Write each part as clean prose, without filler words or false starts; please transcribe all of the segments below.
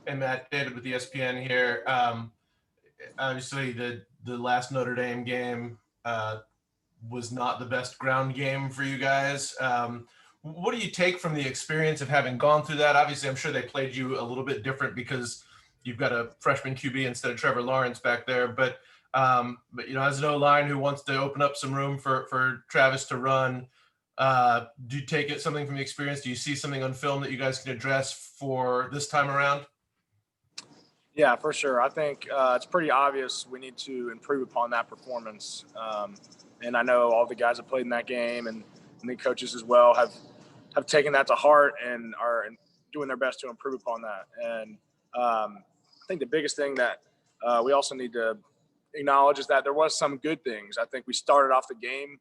Hey Matt, David with ESPN here. Obviously, the last Notre Dame game was not the best ground game for you guys. What do you take from the experience of having gone through that? Obviously, I'm sure they played you a little bit different because you've got a freshman QB instead of Trevor Lawrence back there. But as an O line who wants to open up some room for Travis to run, do you take it something from the experience? Do you see something on film that you guys can address for this time around? Yeah, for sure. I think it's pretty obvious we need to improve upon that performance. And I know all the guys that played in that game and the coaches as well have taken that to heart and are doing their best to improve upon that. And I think the biggest thing that we also need to acknowledge is that there was some good things. I think we started off the game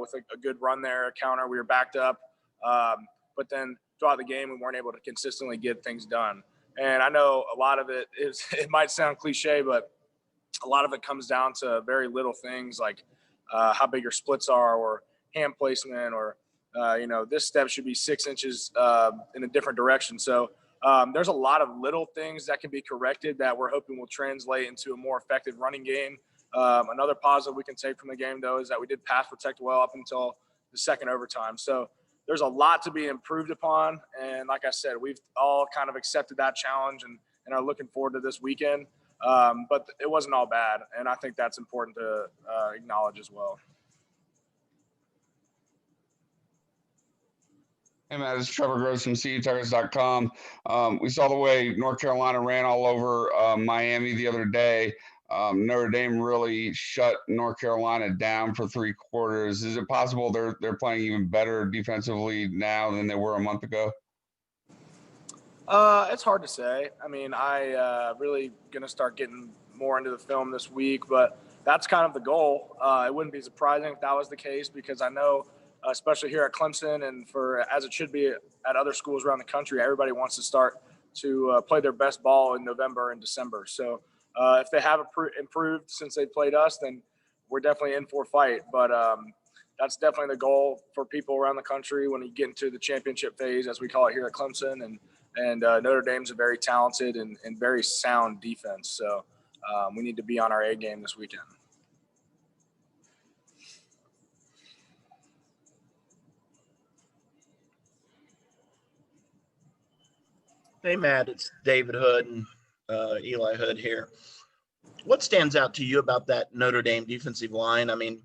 with a good run there, a counter. We were backed up. But then throughout the game, we weren't able to consistently get things done. And I know a lot of it is, it might sound cliche, but a lot of it comes down to very little things like how big your splits are or hand placement or, this step should be 6 inches in a different direction. So there's a lot of little things that can be corrected that we're hoping will translate into a more effective running game. Another positive we can take from the game, though, is that we did pass protect well up until the second overtime. So there's a lot to be improved upon. And like I said, we've all kind of accepted that challenge and are looking forward to this weekend. But it wasn't all bad. And I think that's important to acknowledge as well. Hey, Matt, it's Trevor Gross from CTargets.com. We saw the way North Carolina ran all over Miami the other day. Notre Dame really shut North Carolina down for 3 quarters. Is it possible they're playing even better defensively now than they were a month ago? It's hard to say. I mean, I really going to start getting more into the film this week, but that's kind of the goal. It wouldn't be surprising if that was the case because I know, especially here at Clemson and as it should be at other schools around the country, everybody wants to start to play their best ball in November and December. So if they have improved since they played us, then we're definitely in for a fight. But that's definitely the goal for people around the country when you get into the championship phase, as we call it here at Clemson. And Notre Dame's a very talented and very sound defense. So we need to be on our A game this weekend. Hey, Matt, it's David Hood and Eli Hood here. What stands out to you about that Notre Dame defensive line? I mean,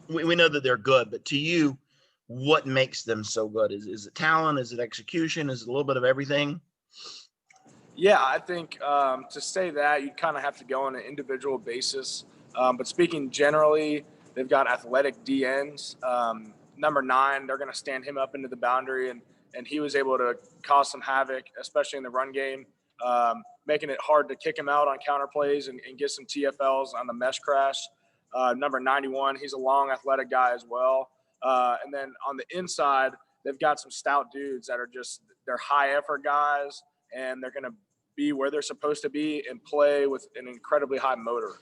we know that they're good, but to you, what makes them so good? Is it talent? Is it execution? Is it a little bit of everything? Yeah, I think to say that, you kind of have to go on an individual basis. But speaking generally, they've got athletic DNs. Number 9, they're going to stand him up into the boundary, and he was able to cause some havoc, especially in the run game, making it hard to kick him out on counter plays and get some TFLs on the mesh crash. Number 91, he's a long athletic guy as well. And then on the inside, they've got some stout dudes that are they're high effort guys, and they're going to be where they're supposed to be and play with an incredibly high motor.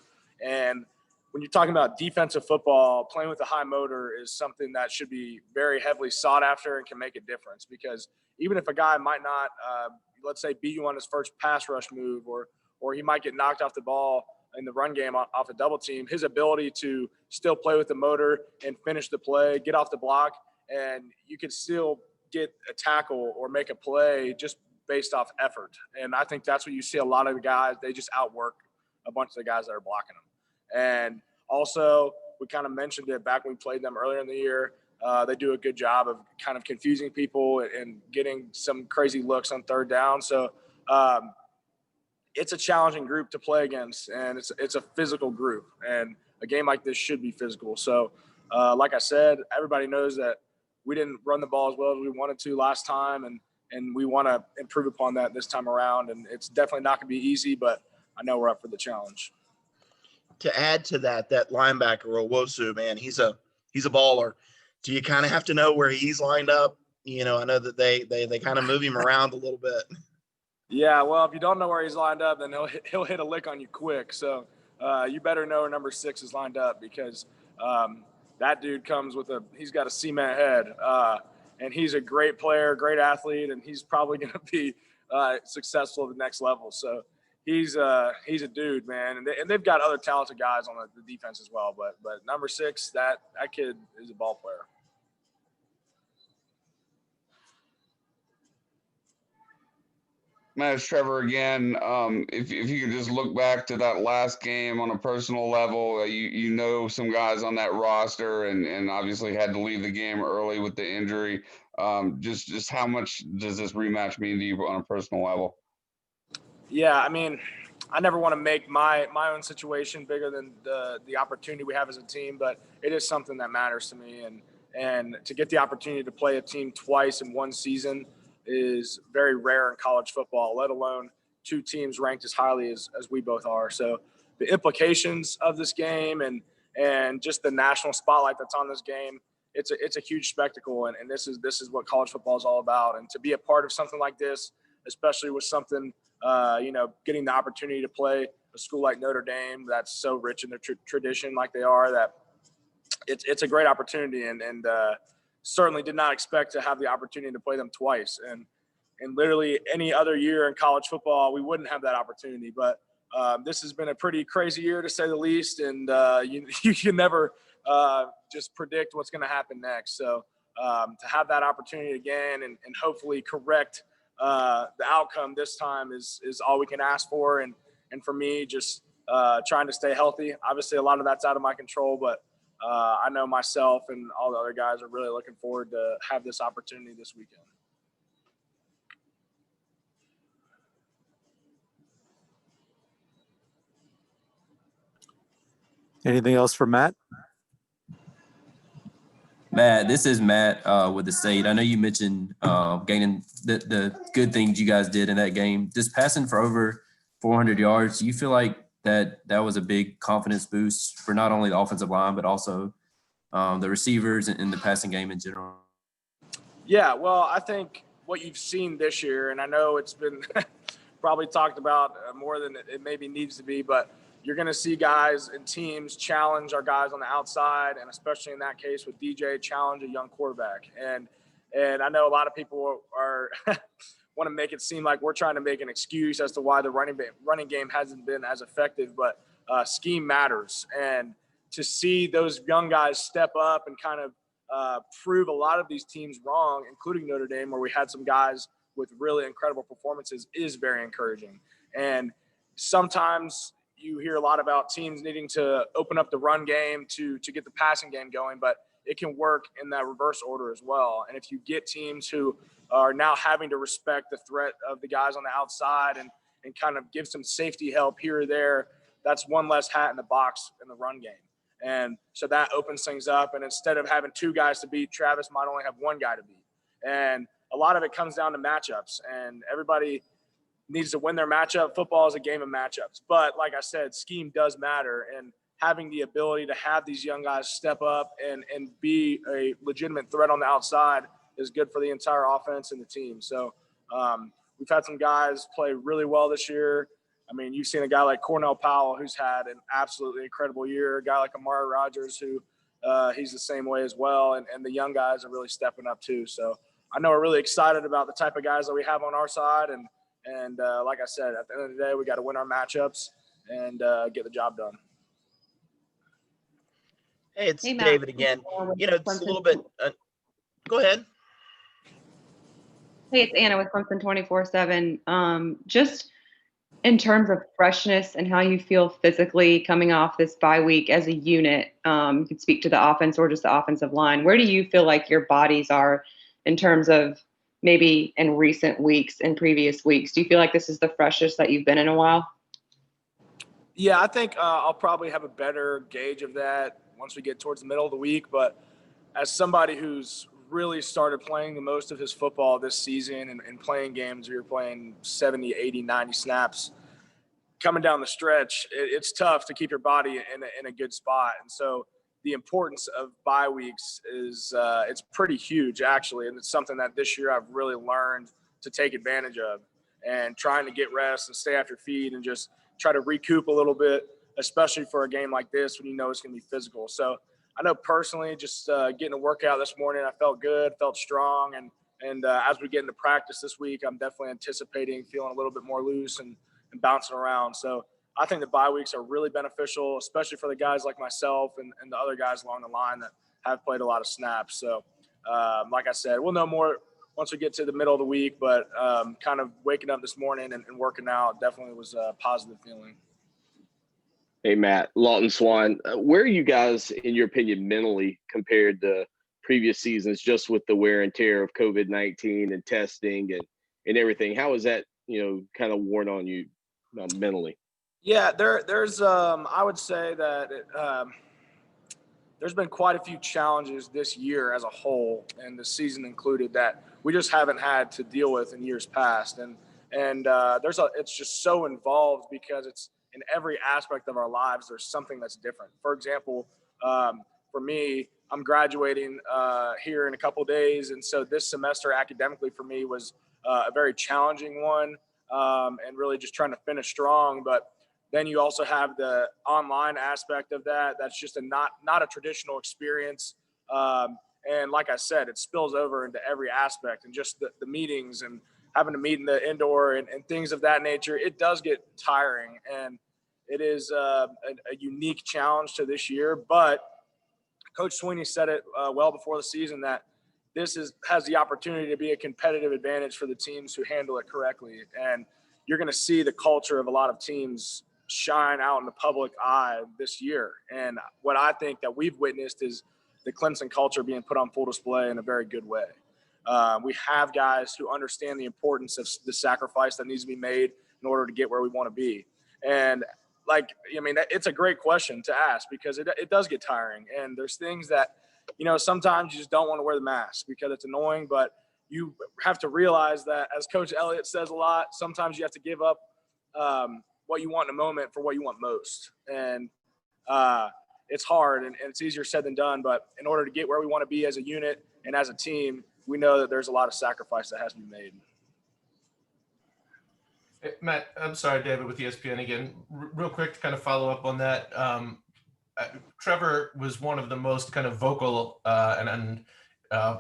And when you're talking about defensive football, playing with a high motor is something that should be very heavily sought after and can make a difference, because even if a guy might not, let's say, beat you on his first pass rush move, or he might get knocked off the ball in the run game off a double team, his ability to still play with the motor and finish the play, get off the block, and you can still get a tackle or make a play just based off effort. And I think that's what you see a lot of the guys, they just outwork a bunch of the guys that are blocking them. And also, we kind of mentioned it back when we played them earlier in the year. They do a good job of kind of confusing people and getting some crazy looks on third down. So it's a challenging group to play against, and it's a physical group. And a game like this should be physical. So like I said, everybody knows that we didn't run the ball as well as we wanted to last time, and we want to improve upon that this time around. And it's definitely not going to be easy, but I know we're up for the challenge. To add to that linebacker, Owosu, man, he's a baller. Do you kind of have to know where he's lined up? You know, I know that they kind of move him around a little bit. Yeah, well, if you don't know where he's lined up, then he'll hit a lick on you quick. So you better know where number 6 is lined up, because that dude comes with he's got a cement head. and he's a great player, great athlete, and he's probably going to be successful at the next level. So he's a dude, man, and they've got other talented guys on the defense as well. But number 6, that kid is a ball player. Matt, it's Trevor again. If you could just look back to that last game on a personal level, you know some guys on that roster, and obviously had to leave the game early with the injury. Just how much does this rematch mean to you on a personal level? Yeah, I mean, I never want to make my own situation bigger than the opportunity we have as a team, but it is something that matters to me, and to get the opportunity to play a team twice in one season is very rare in college football, let alone 2 teams ranked as highly as we both are. So the implications of this game and just the national spotlight that's on this game, it's a huge spectacle, and this is what college football is all about. And to be a part of something like this, especially with something getting the opportunity to play a school like Notre Dame that's so rich in their tradition like they are, that it's a great opportunity, and certainly did not expect to have the opportunity to play them twice. And literally any other year in college football, we wouldn't have that opportunity. But this has been a pretty crazy year, to say the least, and you can never just predict what's going to happen next. So to have that opportunity again and hopefully correct the outcome this time is all we can ask for. And for me, just trying to stay healthy. Obviously, a lot of that's out of my control, but I know myself and all the other guys are really looking forward to have this opportunity this weekend. Anything else for Matt? Matt, this is Matt with the State. I know you mentioned gaining the good things you guys did in that game. Just passing for over 400 yards, do you feel like that was a big confidence boost for not only the offensive line, but also the receivers and the passing game in general? Yeah, well, I think what you've seen this year, and I know it's been probably talked about more than it maybe needs to be, but you're going to see guys and teams challenge our guys on the outside, and especially in that case with DJ, challenge a young quarterback. And I know a lot of people are want to make it seem like we're trying to make an excuse as to why the running game hasn't been as effective, but scheme matters. And to see those young guys step up and kind of prove a lot of these teams wrong, including Notre Dame, where we had some guys with really incredible performances, is very encouraging. And sometimes you hear a lot about teams needing to open up the run game to get the passing game going, but it can work in that reverse order as well. And if you get teams who are now having to respect the threat of the guys on the outside and kind of give some safety help here or there, that's one less hat in the box in the run game. And so that opens things up. And instead of having 2 guys to beat, Travis might only have 1 guy to beat. And a lot of it comes down to matchups, and everybody needs to win their matchup. Football is a game of matchups. But like I said, scheme does matter, and having the ability to have these young guys step up and be a legitimate threat on the outside is good for the entire offense and the team. So we've had some guys play really well this year. I mean, you've seen a guy like Cornell Powell, who's had an absolutely incredible year, a guy like Amari Rogers, who he's the same way as well. And the young guys are really stepping up too. So I know we're really excited about the type of guys that we have on our side. And like I said, at the end of the day, we got to win our matchups and get the job done. Hey, it's Hey, Matt. David again. It's a little bit. Go ahead. Hey, it's Anna with Clemson 24/7. Just in terms of freshness and how you feel physically coming off this bye week as a unit, you could speak to the offense or just the offensive line. Where do you feel like your bodies are in terms of maybe in recent weeks and previous weeks? Do you feel like this is the freshest that you've been in a while? Yeah, I think I'll probably have a better gauge of that once we get towards the middle of the week. But as somebody who's really started playing the most of his football this season and playing games where you're playing 70, 80, 90 snaps, coming down the stretch, it's tough to keep your body in a good spot. And so the importance of bye weeks is it's pretty huge, actually. And it's something that this year I've really learned to take advantage of, and trying to get rest and stay off your feet and just try to recoup a little bit, especially for a game like this when you know it's going to be physical. So I know personally, just getting a workout this morning, I felt good, felt strong, and as we get into practice this week, I'm definitely anticipating feeling a little bit more loose and bouncing around. So I think the bye weeks are really beneficial, especially for the guys like myself and the other guys along the line that have played a lot of snaps. So like I said, we'll know more once we get to the middle of the week, but kind of waking up this morning and working out definitely was a positive feeling. Hey, Matt, Lawton Swan, where are you guys, in your opinion, mentally compared to previous seasons, just with the wear and tear of COVID-19 and testing and everything? How is that, kind of worn on you mentally? Yeah, there's I would say that there's been quite a few challenges this year as a whole, and the season included, that we just haven't had to deal with in years past. And it's just so involved because it's in every aspect of our lives. There's something that's different. For example, for me, I'm graduating here in a couple of days, and so this semester academically for me was a very challenging one, and really just trying to finish strong. But then you also have the online aspect of that. That's just not a traditional experience. And like I said, it spills over into every aspect, and just the meetings and having to meet in the indoor and things of that nature. It does get tiring, and it is a unique challenge to this year. But Coach Sweeney said it well before the season that this has the opportunity to be a competitive advantage for the teams who handle it correctly. And you're going to see the culture of a lot of teams shine out in the public eye this year. And what I think that we've witnessed is the Clemson culture being put on full display in a very good way. We have guys who understand the importance of the sacrifice that needs to be made in order to get where we want to be. And it's a great question to ask because it does get tiring. And there's things that, sometimes you just don't want to wear the mask because it's annoying, but you have to realize that, as Coach Elliott says a lot, sometimes you have to give up what you want in a moment for what you want most. And it's hard and it's easier said than done. But in order to get where we want to be as a unit and as a team, we know that there's a lot of sacrifice that has to be made. Hey, Matt, I'm sorry, David, with ESPN again. Real quick to kind of follow up on that. Trevor was one of the most kind of vocal and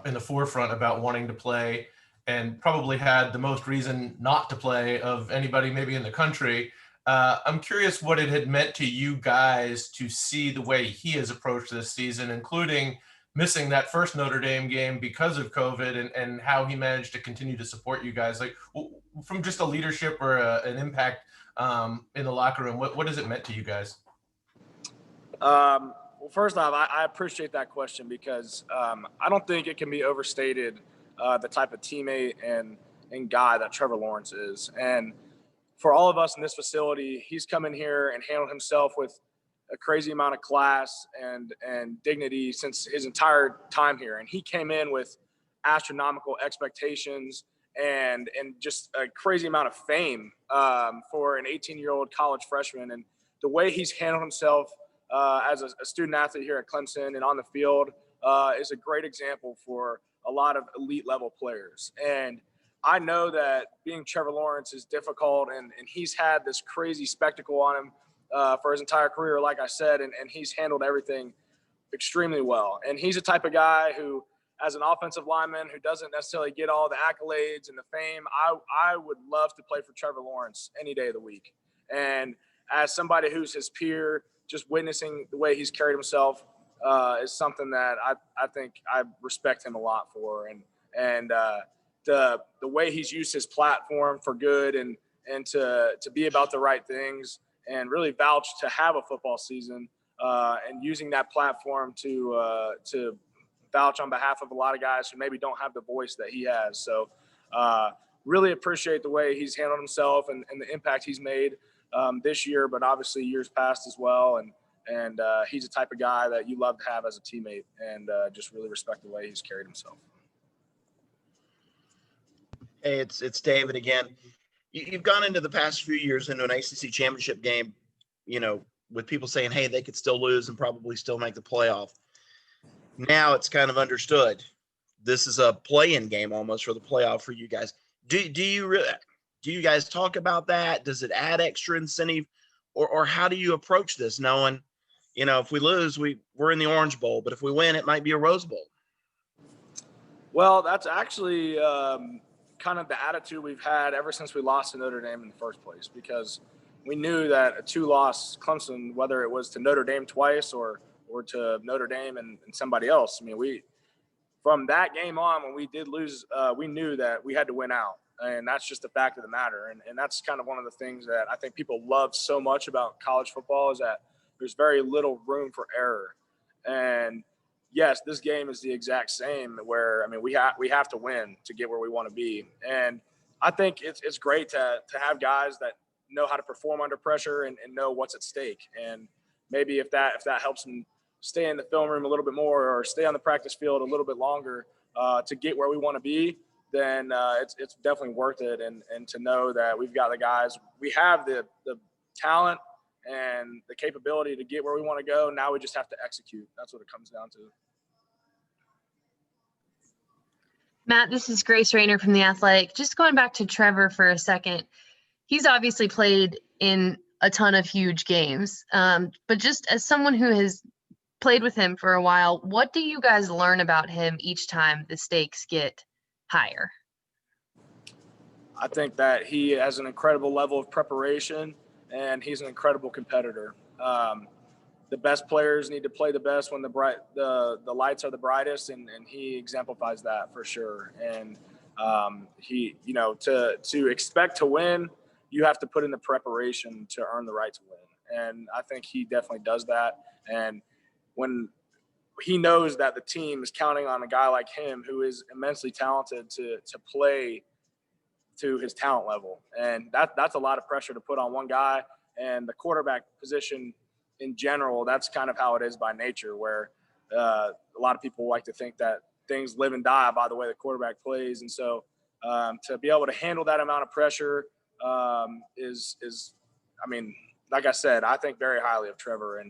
in the forefront about wanting to play, and probably had the most reason not to play of anybody maybe in the country. I'm curious what it had meant to you guys to see the way he has approached this season, including missing that first Notre Dame game because of COVID, and how he managed to continue to support you guys, like from just a leadership or an impact in the locker room. What has it meant to you guys? Well, first off, I appreciate that question because I don't think it can be overstated the type of teammate and guy that Trevor Lawrence is. And for all of us in this facility, he's come in here and handled himself with a crazy amount of class and dignity since his entire time here. And he came in with astronomical expectations and just a crazy amount of fame for an 18-year-old college freshman. And the way he's handled himself as a student athlete here at Clemson and on the field is a great example for a lot of elite level players. And I know that being Trevor Lawrence is difficult, and he's had this crazy spectacle on him for his entire career, like I said, and he's handled everything extremely well. And he's the type of guy who, as an offensive lineman who doesn't necessarily get all the accolades and the fame, I would love to play for Trevor Lawrence any day of the week. And as somebody who's his peer, just witnessing the way he's carried himself is something that I think I respect him a lot for. And the way he's used his platform for good and to be about the right things and really vouch to have a football season and using that platform to vouch on behalf of a lot of guys who maybe don't have the voice that he has. So really appreciate the way he's handled himself and the impact he's made this year, but obviously years past as well. And he's the type of guy that you love to have as a teammate, and just really respect the way he's carried himself. Hey, it's David again. You've gone into the past few years into an ACC championship game, with people saying, hey, they could still lose and probably still make the playoff. Now it's kind of understood. This is a play-in game almost for the playoff for you guys. Do you guys talk about that? Does it add extra incentive, or how do you approach this, knowing, You know, if we lose, we're in the Orange Bowl, but if we win, it might be a Rose Bowl. Well, that's actually kind of the attitude we've had ever since we lost to Notre Dame in the first place, because we knew that a 2-loss Clemson, whether it was to Notre Dame twice or to Notre Dame and somebody else, I mean, from that game on, when we did lose, we knew that we had to win out. And that's just the fact of the matter. And that's kind of one of the things that I think people love so much about college football, is that there's very little room for error. And yes, this game is the exact same, where, I mean, we have to win to get where we want to be. And I think it's great to have guys that know how to perform under pressure and know what's at stake. And maybe if that helps them stay in the film room a little bit more, or stay on the practice field a little bit longer to get where we want to be, then it's definitely worth it. And to know that we've got the guys, we have the talent and the capability to get where we want to go. Now we just have to execute. That's what it comes down to. Matt, this is Grace Rayner from The Athletic. Just going back to Trevor for a second. He's obviously played in a ton of huge games, but just as someone who has played with him for a while, what do you guys learn about him each time the stakes get higher? I think that he has an incredible level of preparation, and he's an incredible competitor. The best players need to play the best when the lights are the brightest, and he exemplifies that for sure. And he, you know, to expect to win, you have to put in the preparation to earn the right to win. And I think he definitely does that. And when he knows that the team is counting on a guy like him, who is immensely talented, to play to his talent level. And that's a lot of pressure to put on one guy. And the quarterback position in general, that's kind of how it is by nature, where a lot of people like to think that things live and die by the way the quarterback plays. And so to be able to handle that amount of pressure is, I mean, like I said, I think very highly of Trevor.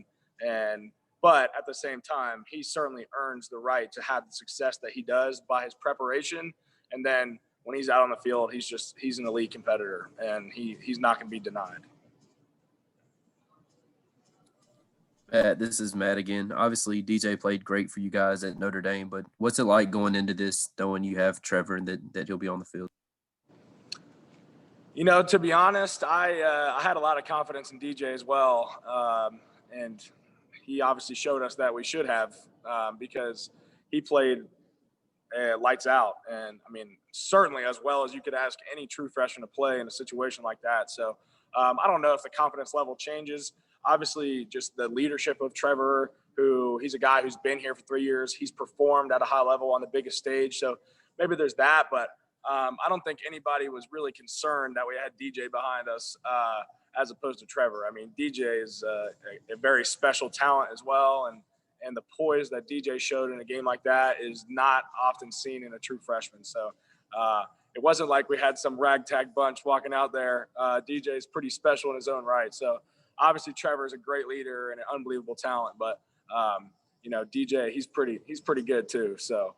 But at the same time, he certainly earns the right to have the success that he does by his preparation. And then when he's out on the field, he's an elite competitor, and he's not going to be denied. This is Matt again. Obviously, DJ played great for you guys at Notre Dame, but what's it like going into this, knowing you have Trevor and that he'll be on the field? You know, to be honest, I had a lot of confidence in DJ as well, and he obviously showed us that we should have, because he played lights out, and I mean, certainly as well as you could ask any true freshman to play in a situation like that. So I don't know if the confidence level changes. Obviously, just the leadership of Trevor, who he's a guy who's been here for 3 years. He's performed at a high level on the biggest stage. So maybe there's that, but I don't think anybody was really concerned that we had DJ behind us as opposed to Trevor. I mean, DJ is a very special talent as well. And the poise that DJ showed in a game like that is not often seen in a true freshman. So it wasn't like we had some ragtag bunch walking out there. DJ is pretty special in his own right. So obviously Trevor is a great leader and an unbelievable talent, but you know, DJ, he's pretty good too. So